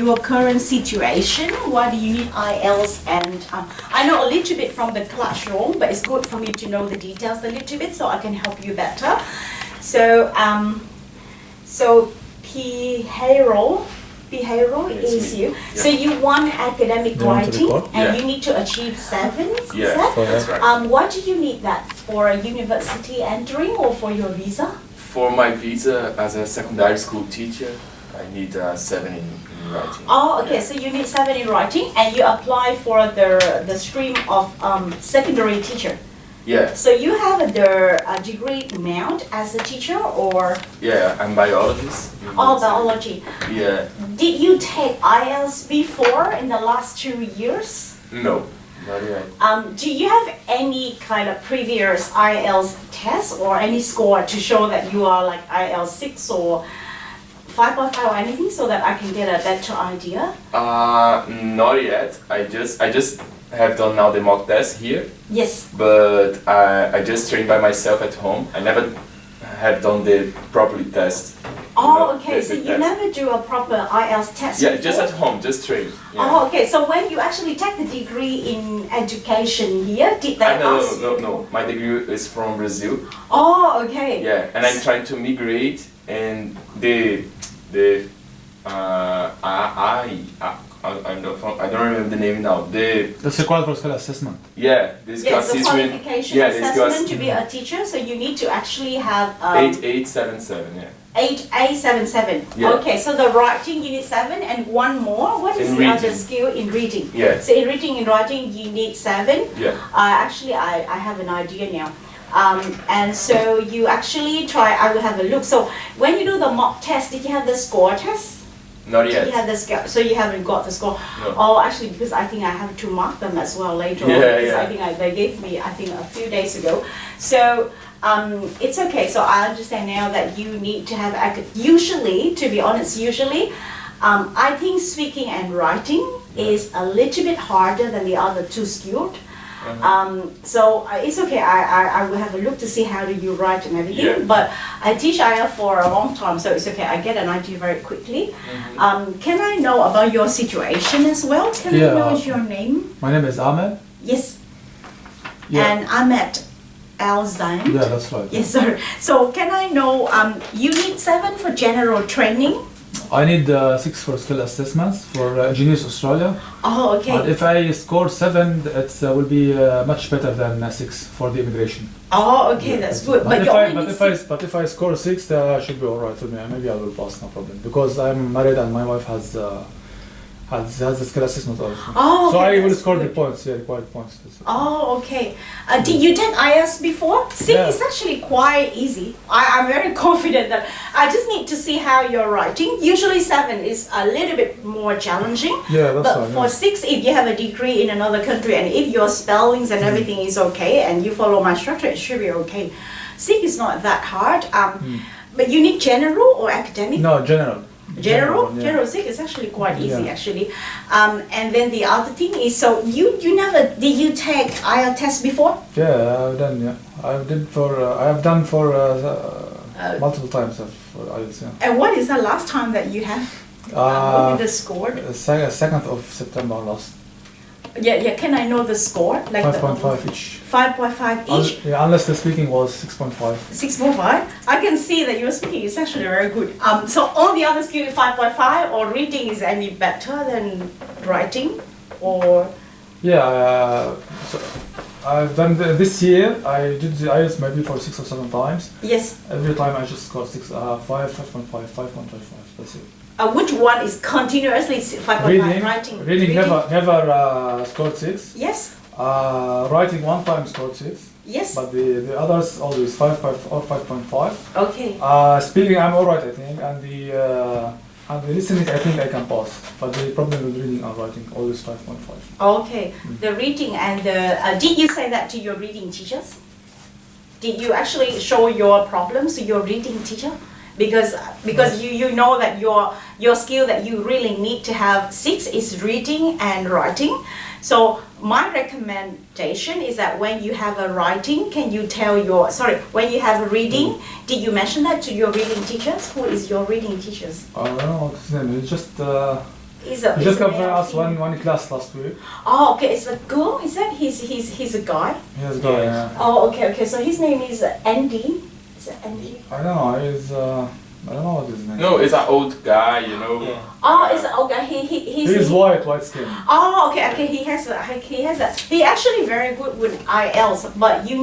your current situation? Why do you need IELTS? And I know a little bit from the classroom, but it's good for me to know the details a little bit so I can help you better. So, behavioral is you. Yeah. So you want academic writing and you need to achieve 7. Yeah, that's right. Why do you need that? For a university entering or for your visa? For my visa as a secondary school teacher, I need 7 in writing. Oh, okay. So you need 7 in writing, and you apply for the stream of secondary teacher. Yeah. So you have the degree amount as a teacher, or? Yeah, I'm biologist. Oh, biology. Yeah. Did you take IELTS before in the last 2 years? No, not yet. Do you have any kind of previous IELTS test or any score to show that you are like IELTS 6 or 5.5 or anything, so that I can get a better idea? Not yet. I just have done now the mock test here. Yes. But I just trained by myself at home. I never have done the properly test. Oh, okay. So you never do a proper IELTS test? Yeah, before? just at home, just train. Yeah. Oh, okay. So when you actually take the degree in education here, did they ask you? No. My degree is from Brazil. Oh, okay. Yeah, and I'm trying to migrate, and I don't remember the name now. That's required for skill assessment. Yeah, this Yes, the qualification assessment to be a teacher. So you need to actually have 8877. Yeah. 8877. Yeah. Okay, so the writing you need 7 and one more. What is In the other reading. skill in reading? Yeah. So in reading and writing you need 7. Yeah. Actually, I have an idea now. And so you actually try. I will have a look. So when you do the mock test, did you have the score test? Not yet. You have the score, so you haven't got the score. No. Oh, actually, because I think I have to mark them as well later on. Yeah, Because yeah. I think they gave me, I think a few days ago. So it's okay. So I understand now that you need to have usually, to be honest, I think speaking and writing is a little bit harder than the other 2 skilled. So it's okay. I will have a look to see how do you write and everything. Yeah. But I teach IELTS for a long time, so it's okay. I get an idea very quickly. Can I know about your situation as well? Can I know your name? My name is Ahmed. Yes. Yeah. And Ahmed Al Zain. Yeah, that's right. Yes, sir. So can I know you need 7 for general training? I need 6 for skill assessments for Engineers Australia. Oh, okay. And if I score 7, it will be much better than 6 for the immigration. Oh, okay, Yeah, that's good. But, you only need but if I score 6, that should be alright for me. Maybe I will pass, no problem. Because I'm married and my wife has the skill assessment also. Oh, so okay, I will that's score good. the points, required points. Oh, okay. Did you take IELTS before? See, Yeah. it's actually quite easy. I'm very confident that I just need to see how you're writing. Usually 7 is a little bit more challenging. Yeah, that's But fine. for 6, if you have a degree in another country and if your spellings and everything is okay and you follow my structure, it should be okay. 6 is not that hard. But you need general or academic? No, general. General? Yeah. General 6 is actually quite easy Yeah. actually. And then the other thing is, so you never, did you take IELTS test before? Yeah, I've done. Yeah, I have done for multiple times for IELTS. Yeah. And what is the last time that you have? What is the score? 2nd of September last. Yeah, can I know the score? Like 5.5 each. 5.5 each? Yeah, unless the speaking was 6.5. 6.5? I can see that your speaking is actually very good. So all the other skill is 5.5, or reading is any better than writing? Or? Yeah, so I've done this year. I did the IELTS maybe for 6 or 7 times. Yes. Every time I just scored 5.5. That's it. Which one is continuously 5.5? Writing. Reading never scored 6. Yes. Writing 1 time scored 6. Yes. But the others always 5 or 5.5. Okay. Speaking I'm alright I think, and the listening I think I can pass. But the problem with reading and writing always 5.5. Okay. The reading and the did you say that to your reading teachers? Did you actually show your problems to your reading teacher? Because you know that your skill that you really need to have 6 is reading and writing. So my recommendation is that when you have a writing, when you have a reading, did you mention that to your reading teachers? Who is your reading teachers? I don't know what's his name. It's just is a. He just is a covered male us female? one class last week. Oh, okay. It's a girl. Is that he's a guy? He has got Oh, okay. So his name is Andy. Is it Andy? I don't know. He's I don't know what his name. No, it's an old guy, you know. Yeah. Oh, it's okay. He's white skin. Oh, okay. He has a. He actually very good with IELTS, but you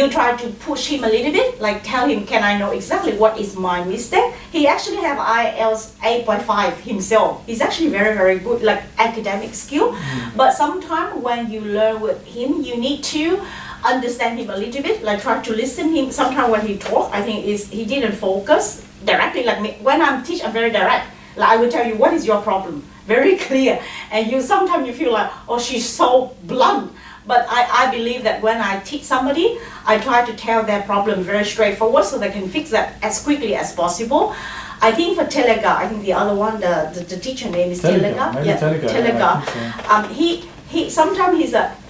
try to push him a little bit, like tell him, can I know exactly what is my mistake? He actually have IELTS 8.5 himself. He's actually very good, like academic skill. But sometimes when you learn with him, you need to understand him a little bit, like try to listen him. Sometimes when he talk, I think he didn't focus directly like me. When I'm teach, I'm very direct. Like I will tell you what is your problem, very clear. And sometimes you feel like, oh, she's so blunt. But I believe that when I teach somebody, I try to tell their problem very straightforward so they can fix that as quickly as possible. I think for Telega, I think the other one, the teacher name is Telega. Maybe Telega. Telega. He sometimes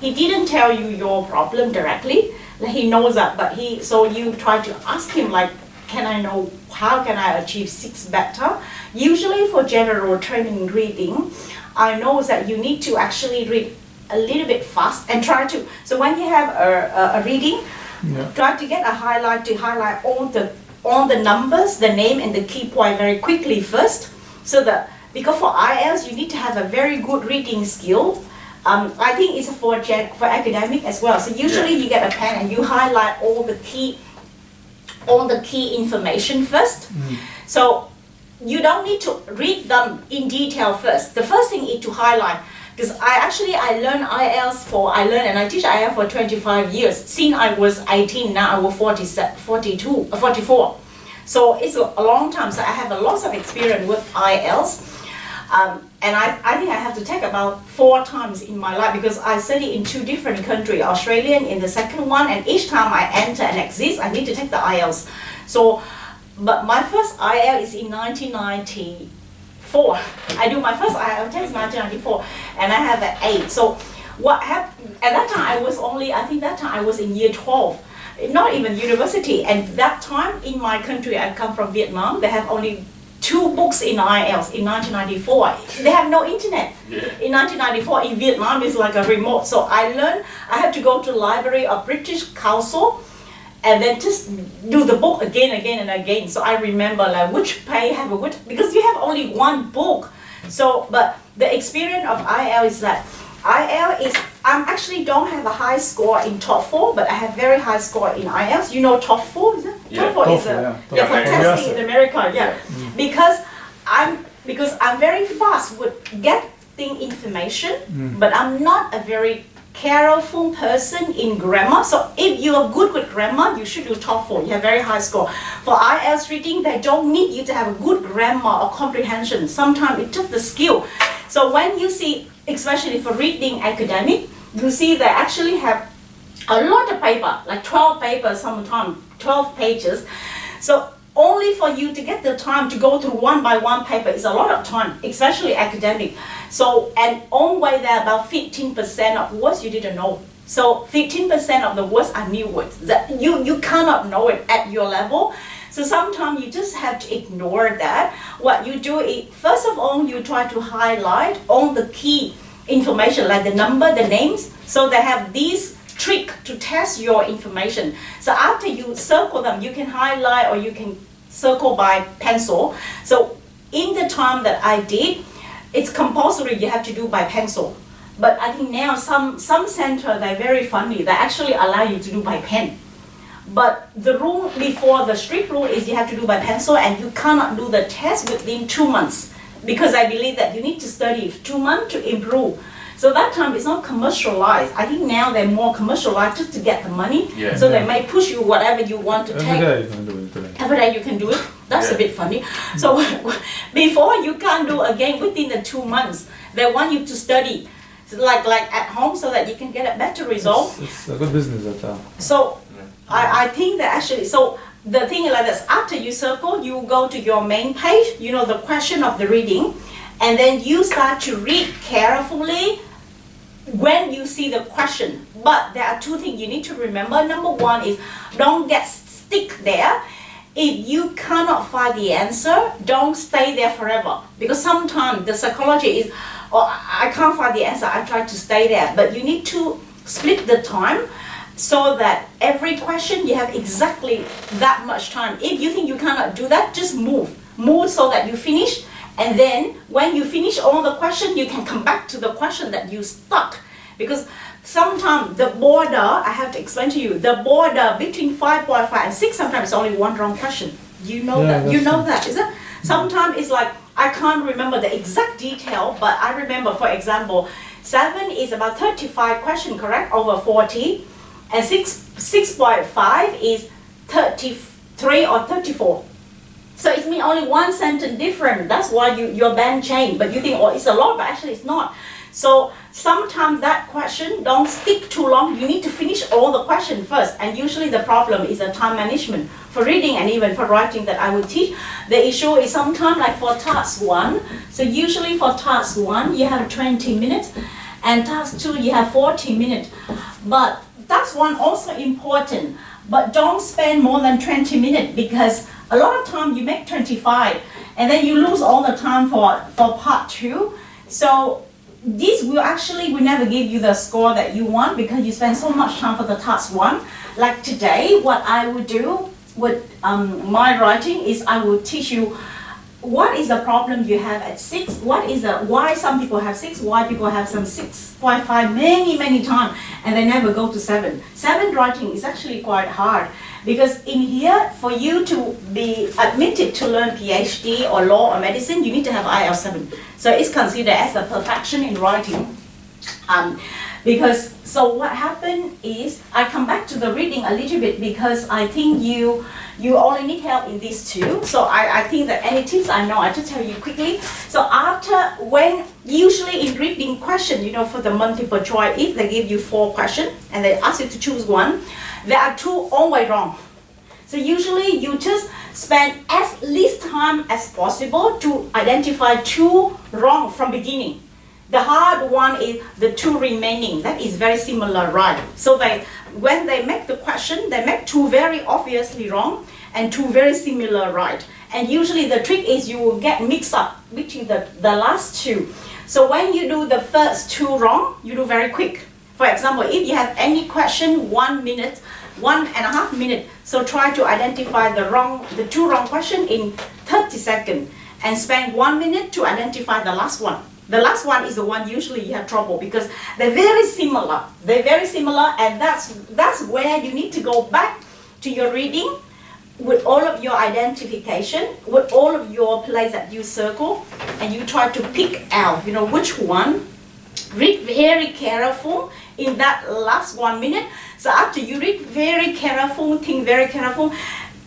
he didn't tell you your problem directly. Like he knows that, but so you try to ask him like, can I know how can I achieve 6 better? Usually for general training reading, I know that you need to actually read a little bit fast and try to. So when you have a reading, try to get a highlight to highlight all the numbers, the name, and the key point very quickly first. So that because for IELTS you need to have a very good reading skill. I think it's for academic as well. So usually you get a pen and you highlight all the key information first. So you don't need to read them in detail first. The first thing is to highlight. Because I learned IELTS and I teach IELTS for 25 years. Since I was 18, now I was 44. So it's a long time. So I have a lot of experience with IELTS. And I think I have to take about 4 times in my life because I study in 2 different countries, Australian in the second one, and each time I enter and exit, I need to take the IELTS. So, but my first IELTS is in 1994. I do my first IELTS test in 1994, and I have an 8. So what happened, at that time I was in year 12, not even university, and that time in my country, I come from Vietnam, they have only 2 books in IELTS in 1994. They have no internet. In 1994 in Vietnam it's like a remote. So I had to go to the Library of British Council and then just do the book again and again. So I remember like which page have which, because you have only 1 book. So but the experience of IELTS is that I actually don't have a high score in TOEFL, but I have very high score in IELTS. You know TOEFL, is it? Yeah. TOEFL is for testing in America, Because I'm very fast with getting information, but I'm not a very careful person in grammar. So if you are good with grammar, you should do TOEFL. You have very high score. For IELTS reading, they don't need you to have a good grammar or comprehension. Sometimes it's just the skill. So when you see, especially for reading academic, you see they actually have a lot of paper, like 12 papers sometimes, 12 pages. So only for you to get the time to go through 1 by 1 paper is a lot of time, especially academic. So, and always there are about 15% of words you didn't know. So 15% of the words are new words that you cannot know it at your level. So sometimes you just have to ignore that. What you do is, first of all, you try to highlight all the key information, like the number, the names. So they have these trick to test your information. So after you circle them, you can highlight or you can circle by pencil. So in the time that I did, it's compulsory you have to do by pencil. But I think now some center, they're very funny. They actually allow you to do by pen. But the rule before, the strict rule is you have to do by pencil and you cannot do the test within 2 months. Because I believe that you need to study 2 months to improve. So that time it's not commercialized. I think now they're more commercialized just to get the money. So they may push you whatever you want to take. Every day you can do it today. Every day you can do it. That's a bit funny. So before you can't do again within the 2 months. They want you to study like at home so that you can get a better result. It's a good business at that. So I think that actually, so the thing is like this, after you circle, you go to your main page, you know, the question of the reading, and then you start to read carefully when you see the question. But there are 2 things you need to remember. Number 1 is don't get stick there. if you cannot find the answer, don't stay there forever. Because sometimes the psychology is, oh, I can't find the answer, I try to stay there. But you need to split the time so that every question you have exactly that much time. If you think you cannot do that, just move. Move so that you finish. And then when you finish all the question, you can come back to the question that you stuck. Because sometimes the border, I have to explain to you, the border between 5.5 and 6, sometimes it's only one wrong question. You know that, you know that, is it? Sometimes it's like, I can't remember the exact detail, but I remember, for example, 7 is about 35 question, correct, over 40, and 6.5 is 33 or 34. So it means only one sentence different. That's why your band changed, but you think, oh, it's a lot, but actually it's not. So sometimes that question don't stick too long. You need to finish all the question first. And usually the problem is the time management for reading and even for writing that I will teach. The issue is sometimes like for task 1. So usually for task 1, you have 20 minutes. And task 2, you have 40 minutes. But task 1 also important. But don't spend more than 20 minutes because a lot of time you make 25. And then you lose all the time for part 2. So this will never give you the score that you want because you spend so much time for the task 1. Like today, what I would do with my writing is I will teach you what is the problem you have at 6, why some people have 6, why people have some 6.5 many times and they never go to 7. 7 writing is actually quite hard because in here, for you to be admitted to learn PhD or law or medicine, you need to have IELTS 7. So it's considered as a perfection in writing. So what happened is, I come back to the reading a little bit because I think you only need help in these 2. So I think that any tips I know, I just tell you quickly. So usually in reading question, for the multiple choice, if they give you 4 questions and they ask you to choose 1, there are 2 always wrong. So usually you just spend as least time as possible to identify 2 wrong from beginning. The hard one is the 2 remaining. That is very similar, right? So when they make the question, they make 2 very obviously wrong and 2 very similar right. And usually the trick is you will get mixed up between the last 2. So when you do the first 2 wrong, you do very quick. For example, if you have any question, 1 minute, 1.5 minutes, so try to identify the 2 wrong question in 30 seconds and spend 1 minute to identify the last one. The last one is the one usually you have trouble because they're very similar. They're very similar, and that's where you need to go back to your reading with all of your identification, with all of your place that you circle, and you try to pick out, which one. Read very careful in that last 1 minute. So after you read very careful, think very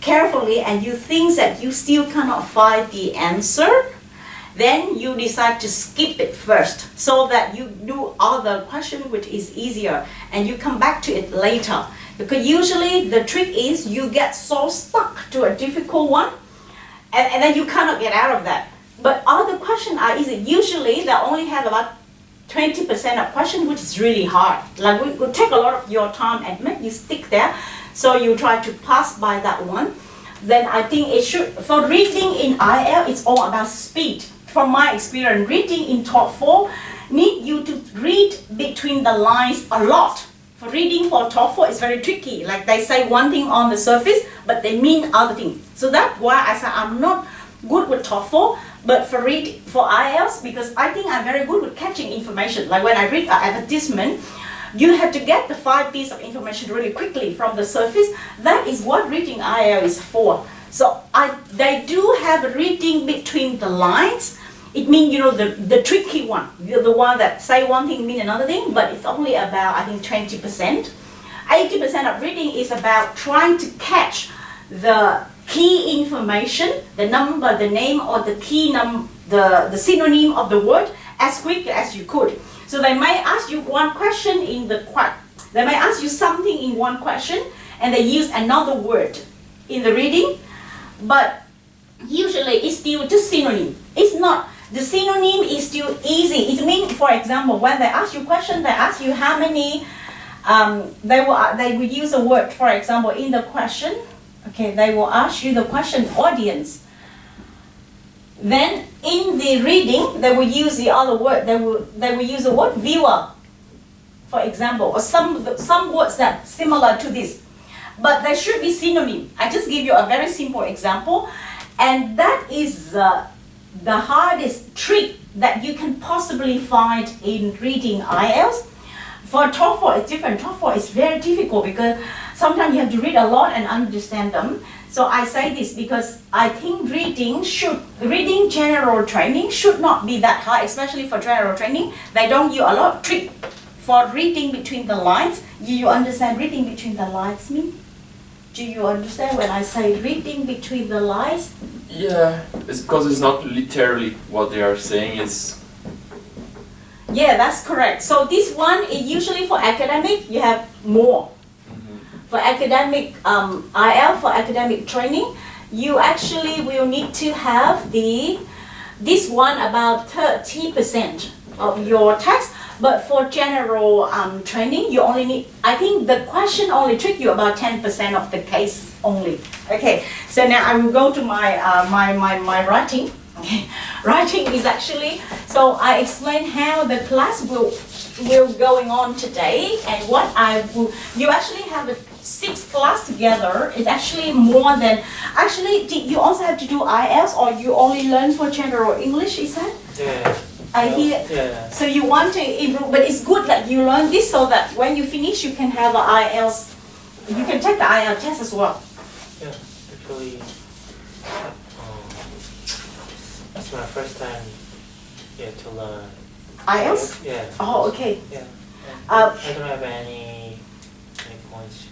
carefully, and you think that you still cannot find the answer, then you decide to skip it first so that you do other question which is easier and you come back to it later. Because usually the trick is you get so stuck to a difficult one and then you cannot get out of that. But other questions are easy. Usually they only have about 20% of question which is really hard. Like it will take a lot of your time and make you stick there. So you try to pass by that one. Then I think for reading in IELTS, it's all about speed. From my experience, reading in top 4 need you to read between the lines a lot. For reading for top 4, it's very tricky. Like they say one thing on the surface, but they mean other things. So that's why I say I'm not good with top 4, but for IELTS, because I think I'm very good with catching information. Like when I read an advertisement, you have to get the 5 pieces of information really quickly from the surface. That is what reading IELTS is for. So they do have reading between the lines. It means, the tricky one, the one that say one thing mean another thing, but it's only about, I think, 20%. 80% of reading is about trying to catch the key information, the number, the name, or the key the synonym of the word as quick as you could. So they may ask you one question they may ask you something in one question, and they use another word in the reading, but usually it's still just synonym. It's not. The synonym is still easy. It means, for example, when they ask you question, they ask you how many, they will use a word, for example, in the question. Okay, they will ask you the question, audience. Then in the reading, they will use the other word. They will use the word viewer, for example, or some words that similar to this. But there should be synonym. I just give you a very simple example, and that is the hardest trick that you can possibly find in reading IELTS. For TOEFL, it's different. TOEFL is very difficult because sometimes you have to read a lot and understand them. So I say this because I think reading general training should not be that hard, especially for general training. They don't use a lot of trick for reading between the lines. Do you understand reading between the lines mean? Do you understand when I say reading between the lines? Yeah, it's because it's not literally what they are saying. It's Yeah, that's correct. So this one is usually for academic, you have more. For academic IELTS, for academic training, you actually will need to have this one about 30% of your text. But for general training, you only need, I think the question only trick you about 10% of the case only. Okay, so now I will go to my my writing. Okay. Writing is actually, so I explain how the class will going on today and what I will, you actually have 6 class together. It's actually more than, actually you also have to do IELTS or you only learn for general English, is that? Yeah. I hear. Yeah. So you want to improve, but it's good that you learn this so that when you finish, you can have an IELTS. You can take the IELTS test as well. Yeah. Actually, it's my first time. Yeah, to learn IELTS? Yeah. Oh, okay. Yeah. Uh, I don't have any points.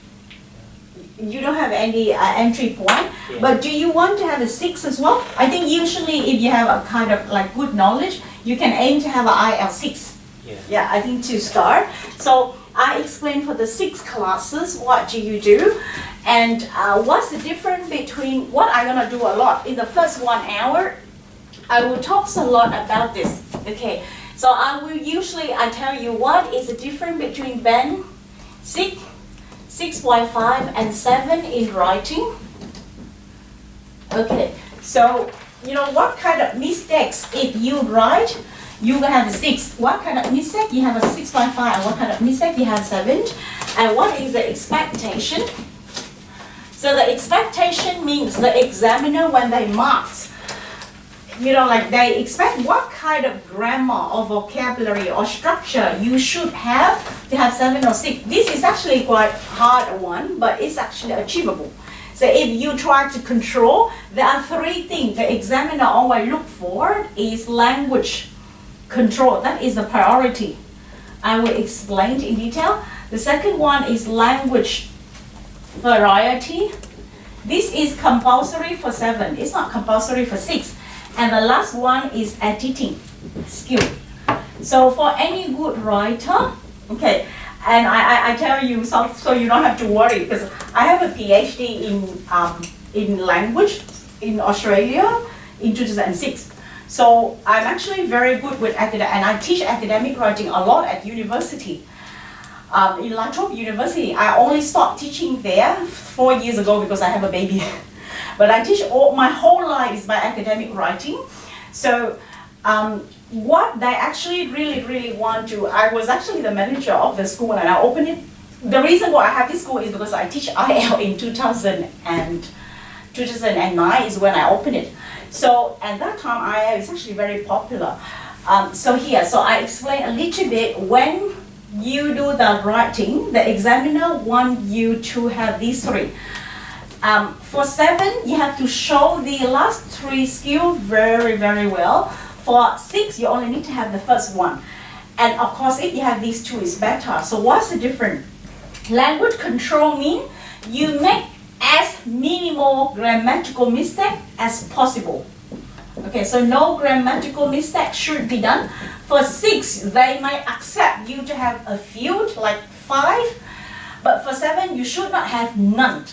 You don't have any entry point, Yeah. but do you want to have a 6 as well? I think usually if you have a kind of like good knowledge, you can aim to have an IELTS 6. Yeah. Yeah, I think to start. So I explain for the 6 classes, what do you do? And what's the difference between, what I'm gonna do a lot, in the first 1 hour, I will talk a lot about this, okay? So I will usually, I tell you what is the difference between band 6, 6.5 and 7 in writing. Okay, so you know what kind of mistakes if you write, you're gonna have a 6. What kind of mistake you have a 6.5 and what kind of mistake you have 7. And what is the expectation? So the expectation means the examiner when they marks, you know, like they expect what kind of grammar or vocabulary or structure you should have to have 7 or 6. This is actually quite hard one, but it's actually achievable. So if you try to control, there are 3 things the examiner always look for is language control. That is the priority. I will explain in detail. The second one is language variety. This is compulsory for 7. It's not compulsory for 6. And the last one is editing skill. So for any good writer, okay, and I tell you so you don't have to worry because I have a PhD in language in Australia in 2006. So I'm actually very good with academic, and I teach academic writing a lot at university. In La Trobe University, I only stopped teaching there 4 years ago because I have a baby. But I teach my whole life is by academic writing. So what they actually really want to, I was actually the manager of the school and I opened it. The reason why I have this school is because I teach IL in 2009 is when I opened it. So at that time IL is actually very popular. So I explain a little bit when you do the writing, the examiner want you to have these 3. For 7, you have to show the last 3 skills very well. For 6, you only need to have the first one. And of course, if you have these 2, it's better. So what's the difference? Language control means you make as minimal grammatical mistake as possible. Okay, so no grammatical mistake should be done. For 6, they might accept you to have a few, like 5. But for 7, you should not have none.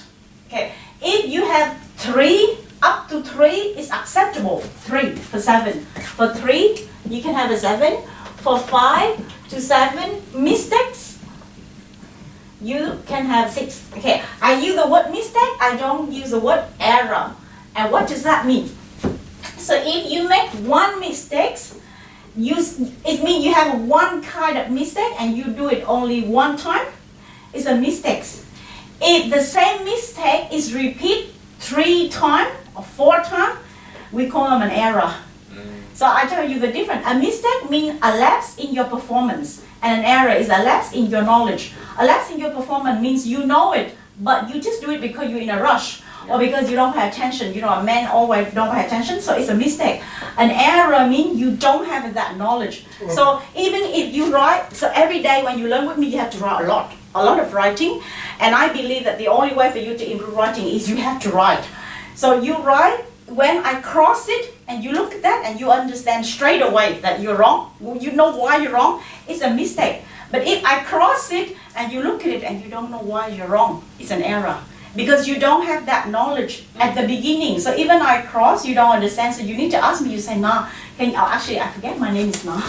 Okay, if you have 3, up to 3 is acceptable. 3 for 7. For 3, you can have a 7. For 5 to 7, mistakes, you can have 6. Okay, I use the word mistake, I don't use the word error. And what does that mean? So if you make one mistake, it means you have one kind of mistake and you do it only one time, it's a mistake. If the same mistake is repeated 3 times or 4 times, we call them an error. So I tell you the difference. A mistake means a lapse in your performance, and an error is a lapse in your knowledge. A lapse in your performance means you know it, but you just do it because you're in a rush, or because you don't pay attention. You know, a man always don't pay attention, so it's a mistake. An error means you don't have that knowledge. So even if you write, so every day when you learn with me, you have to write a lot of writing, and I believe that the only way for you to improve writing is you have to write. So you write, when I cross it, and you look at that and you understand straight away that you're wrong, you know why you're wrong, it's a mistake. But if I cross it and you look at it and you don't know why you're wrong, it's an error. Because you don't have that knowledge at the beginning. So even I cross, you don't understand, so you need to ask me, you say, nah, actually I forget my name is Na.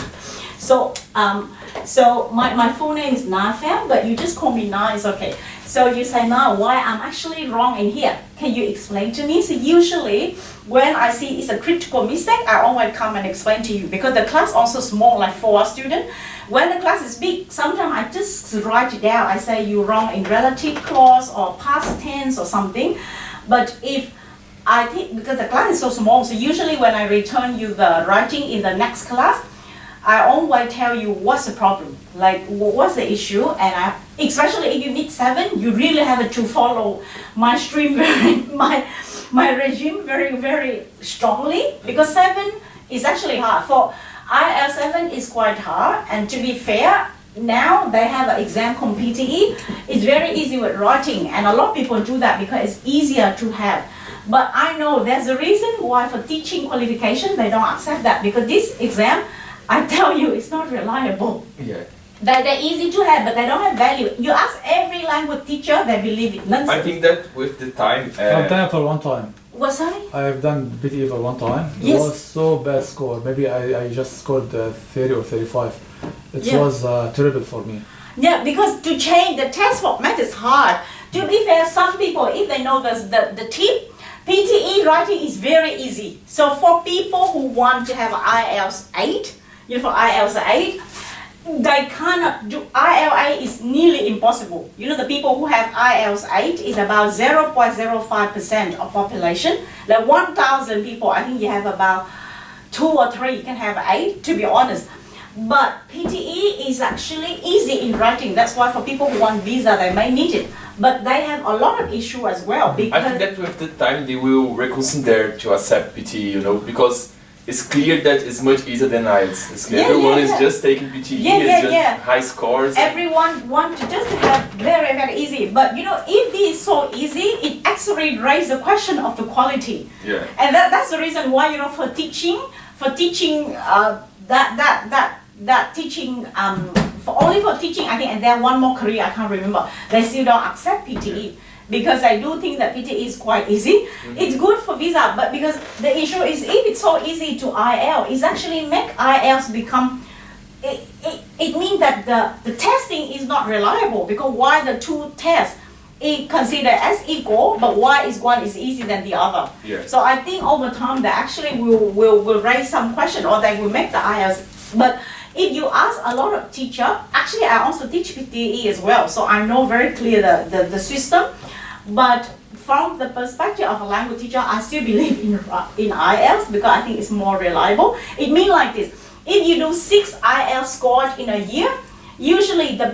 So my full name is Pham, but you just call me Na, it's okay. So you say, now why I'm actually wrong in here? Can you explain to me? So usually when I see it's a critical mistake, I always come and explain to you, because the class also small, like 4 students. When the class is big, sometimes I just write it down. I say you're wrong in relative clause or past tense or something. But if I think, because the class is so small, so usually when I return you the writing in the next class, I always tell you what's the problem, like what's the issue, and especially if you need 7, you really have to follow my stream, my regime very, very strongly, because 7 is actually hard. For IELTS 7 is quite hard, and to be fair, now they have an exam called PTE. It's very easy with writing, and a lot of people do that because it's easier to have. But I know there's a reason why for teaching qualification they don't accept that, because this exam, I tell you, it's not reliable. Yeah. They're easy to have, but they don't have value. You ask every language teacher, they believe it. I think that with the time. I've done it for one time. What, sorry? I've done PTE for one time. Yes. It was so bad score. Maybe I just scored 30 or 35. It Yeah. was terrible for me. Yeah, because to change the test format is hard. To be fair, some people, if they know the tip, PTE writing is very easy. So for people who want to have IELTS 8, for IELTS 8, they cannot do, IELTS 8 is nearly impossible. The people who have IELTS 8 is about 0.05% of population. Like 1,000 people, I think you have about 2 or 3 can have 8, to be honest. But PTE is actually easy in writing. That's why for people who want visa, they may need it. But they have a lot of issue as well. I Because think that with the time they will reconsider to accept PTE, because it's clear that it's much easier than IELTS. It's clear everyone is just taking PTE, it's just high scores. everyone wants to just have very, very easy. But if this is so easy, it actually raises the question of the quality. Yeah. And that's the reason why, for teaching, only for teaching, I think, and then one more career, I can't remember, they still don't accept PTE. Because I do think that PTE is quite easy. It's good for visa, but because the issue is if it's so easy to IELTS, it's actually make IELTS become, it means that the testing is not reliable, because why the 2 tests is considered as equal, but why is one is easier than the other. Yeah. So I think over time they actually will raise some question, or they will make the IELTS. But if you ask a lot of teachers, actually I also teach PTE as well, so I know very clear the system. But from the perspective of a language teacher, I still believe in IELTS, because I think it's more reliable. It means like this: if you do 6 IELTS scores in a year, usually the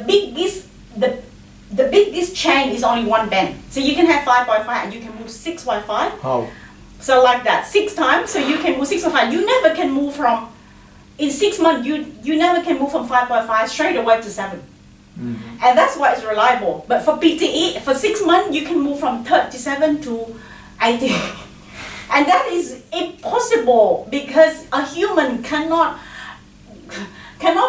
biggest change is only 1 band. So you can have 5.5 and you can move 6.5. How? So like that, 6 times, so you can move 6.5. You never can move from, in 6 months, you never can move from 5.5 straight away to 7. And that's why it's reliable. But for PTE, for 6 months, you can move from 37 to 80. And that is impossible, because a human cannot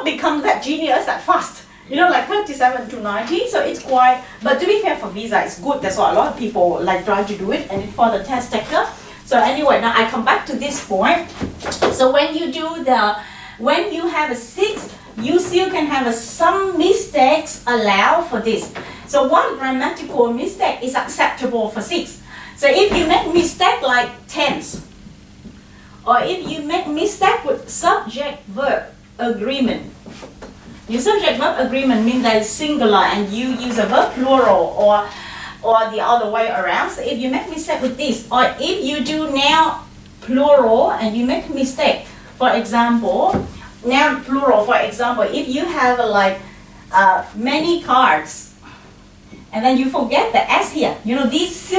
become that genius that fast. Like 37 to 90, so it's quite, but to be fair, for visa, it's good. That's why a lot of people try to do it, and for the test taker. So anyway, now I come back to this point. So when you have a 6, you still can have some mistakes allowed for this. So one grammatical mistake is acceptable for 6. So if you make mistake like tense, or if you make mistake with subject-verb agreement, your subject-verb agreement means that it's singular and you use a verb plural or the other way around. So if you make mistake with this, or if you do noun plural and you make mistake, for example, noun plural, for example, if you have many cards, and then you forget the S here. You know, these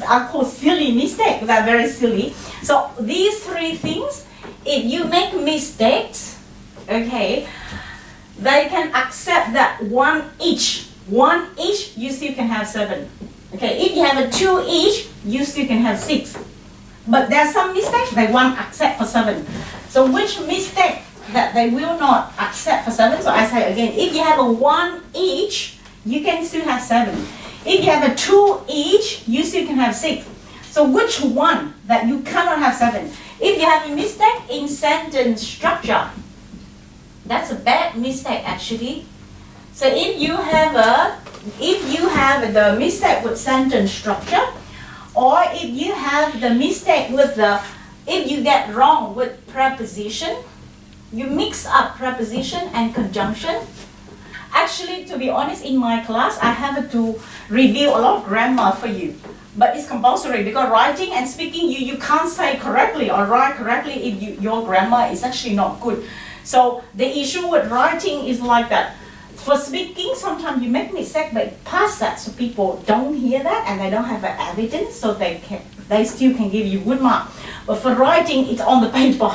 are called silly mistakes. They're very silly. So these 3 things, if you make mistakes, okay, they can accept that 1 each. 1 each, you still can have 7. Okay, if you have a 2 each, you still can have 6. But there are some mistakes they won't accept for 7. So which mistake that they will not accept for 7? So I say again, if you have a 1 each, you can still have 7. If you have a 2 each, you still can have 6. So which one that you cannot have 7? If you have a mistake in sentence structure, that's a bad mistake actually. So if you have the mistake with sentence structure, or if you have the mistake with if you get wrong with preposition, you mix up preposition and conjunction. Actually, to be honest, in my class, I have to review a lot of grammar for you. But it's compulsory because writing and speaking, you can't say correctly or write correctly if your grammar is actually not good. So the issue with writing is like that. For speaking, sometimes you make mistake, but past that, so people don't hear that and they don't have evidence, so they still can give you good mark. But for writing, it's on the paper.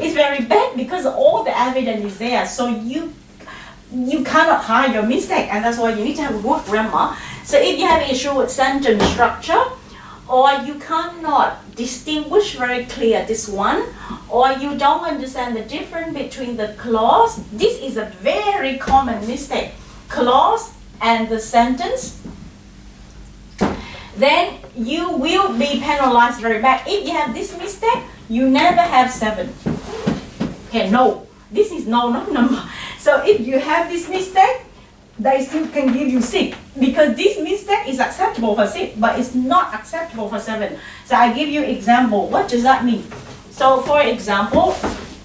It's very bad because all the evidence is there, so you cannot hide your mistake, and that's why you need to have a good grammar. So if you have issue with sentence structure, or you cannot distinguish very clear this one, or you don't understand the difference between the clause, this is a very common mistake. Clause and the sentence, then you will be penalized very bad. If you have this mistake, you never have 7. Okay, no. This is no number. So if you have this mistake, they still can give you 6 because this mistake is acceptable for 6, but it's not acceptable for 7. So I give you example. What does that mean? So for example,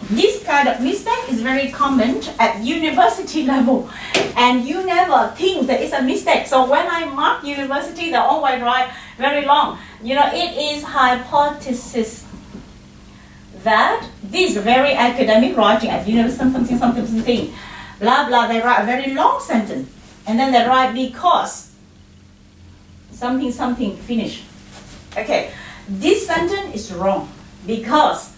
this kind of mistake is very common at university level, and you never think that it's a mistake. So when I mark university, they always write very long. You know, it is hypothesis that this very academic writing at university, something, blah, blah, they write a very long sentence. And then they write because something, finish. Okay, this sentence is wrong because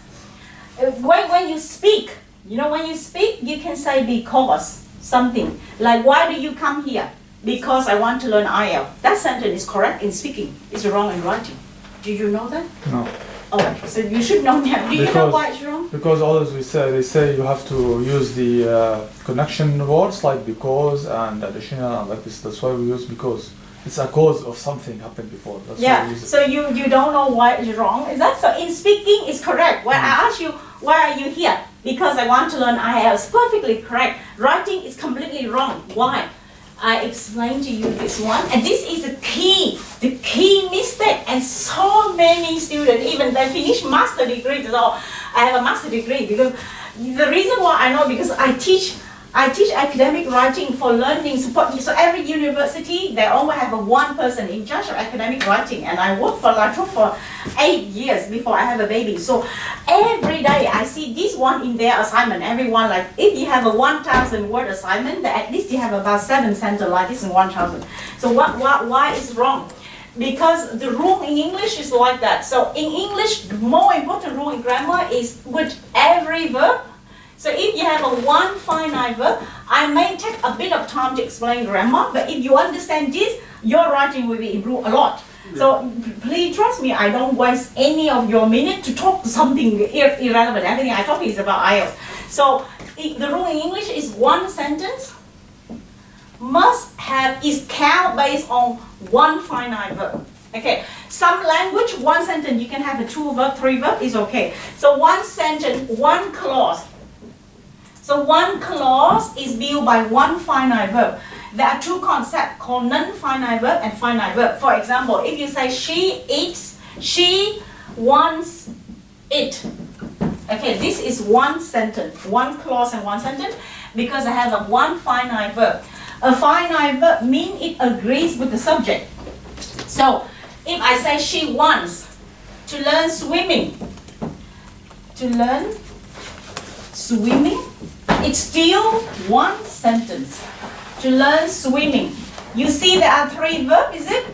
when you speak, when you speak, you can say because something. Like, why do you come here? Because I want to learn IELTS. That sentence is correct in speaking. It's wrong in writing. Do you know that? No. Oh, so you should know that. Do you know why it's wrong? Because always they say you have to use the connection words like because and additional and like this. That's why we use because. It's a cause of something happened before. That's why we use it. So you don't know why it's wrong. Is that so? In speaking, it's correct. When I ask you, why are you here? Because I want to learn IELTS. Perfectly correct. Writing is completely wrong. Why? I explained to you this one, and this is the key mistake. And so many students, even they finish master degree. So I have a master degree because the reason why I know because I teach academic writing for learning support. So every university, they always have one person in charge of academic writing. And I worked for Latro for 8 years before I have a baby. So every day I see this one in their assignment. Everyone, like if you have a 1,000 word assignment, at least you have about 7 sentences like this in 1,000. So why is wrong? Because the rule in English is like that. So in English, the more important rule in grammar is with every verb. So if you have a one finite verb, I may take a bit of time to explain grammar, but if you understand this, your writing will be improved a lot. Yeah. So please trust me, I don't waste any of your minute to talk something irrelevant. Everything I talk is about IELTS. So the rule in English is one sentence is count based on one finite verb. Okay, some language, one sentence, you can have a 2 verb, 3 verb, is okay. So one sentence, one clause. So one clause is built by one finite verb. there are two concepts called non-finite verb and finite verb. For example, if you say she eats, she wants it. Okay, this is one sentence, one clause and one sentence, because I have a one finite verb. A finite verb means it agrees with the subject. So, if I say she wants to learn swimming, it's still one sentence. To learn swimming. You see there are three verbs, is it?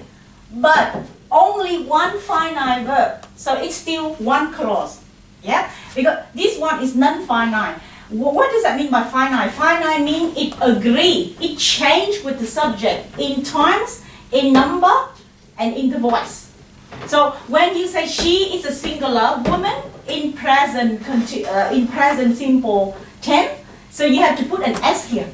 But only one finite verb. So it's still one clause. Yeah? Because this one is non-finite. What does that mean by finite? Finite means it agree, it change with the subject in times, in number, and in the voice. So when you say she is a singular woman in present simple tense, so you have to put an S here.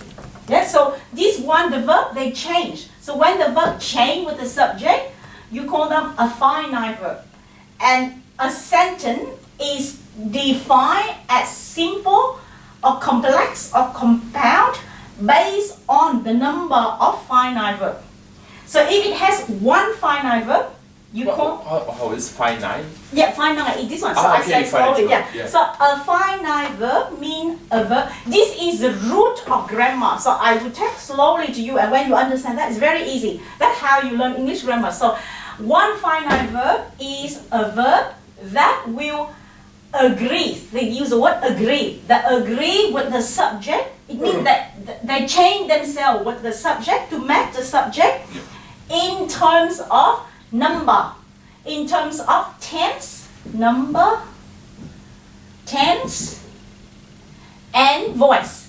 Yeah, so this one, the verb, they change. So when the verb change with the subject, you call them a finite verb. And a sentence is defined as simple or complex or compound based on the number of finite verb. So if it has one finite verb, you call... How is finite? Yeah, finite is this one. So I say slowly. Yeah. So a finite verb means a verb. This is the root of grammar. So I will take slowly to you, and when you understand that, it's very easy. That's how you learn English grammar. So one finite verb is a verb that will agree. They use the word agree. That agree with the subject. It means that they change themselves with the subject to match the subject in terms of number, in terms of tense, number, tense, and voice.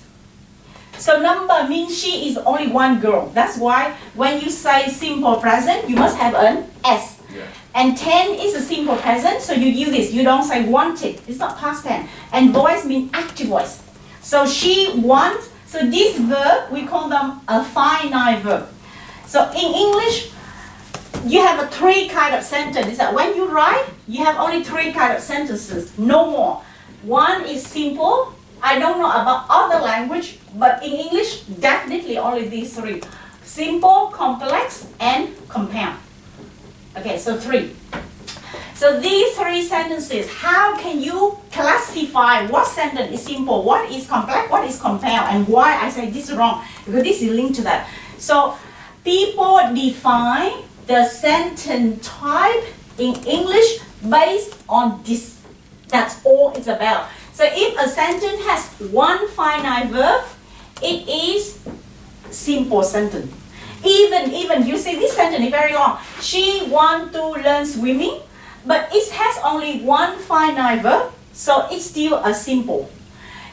So number means she is only one girl. That's why when you say simple present, you must have an S. Yeah. And 10 is a simple present, so you use this. You don't say wanted. It's not past tense. And voice means active voice. So she wants. So this verb, we call them a finite verb. So in English, you have three kind of sentences. That when you write, you have only three kind of sentences, no more. One is simple. I don't know about other language, but in English, definitely only these three. Simple, complex, and compound. Okay, so three. So these three sentences, how can you classify what sentence is simple, what is complex, what is compound, and why I say this is wrong? Because this is linked to that. So people define the sentence type in English based on this. That's all it's about. So if a sentence has one finite verb, it is simple sentence. Even you see this sentence is very long. She wants to learn swimming, but it has only one finite verb, so it's still a simple.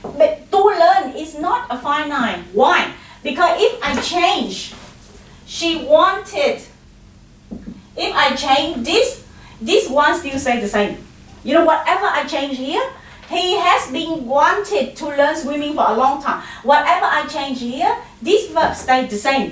But to learn is not a finite. Why? Because if I change, she wanted. If I change this one still say the same. You know, whatever I change here, he has been wanted to learn swimming for a long time. Whatever I change here, this verb stays the same.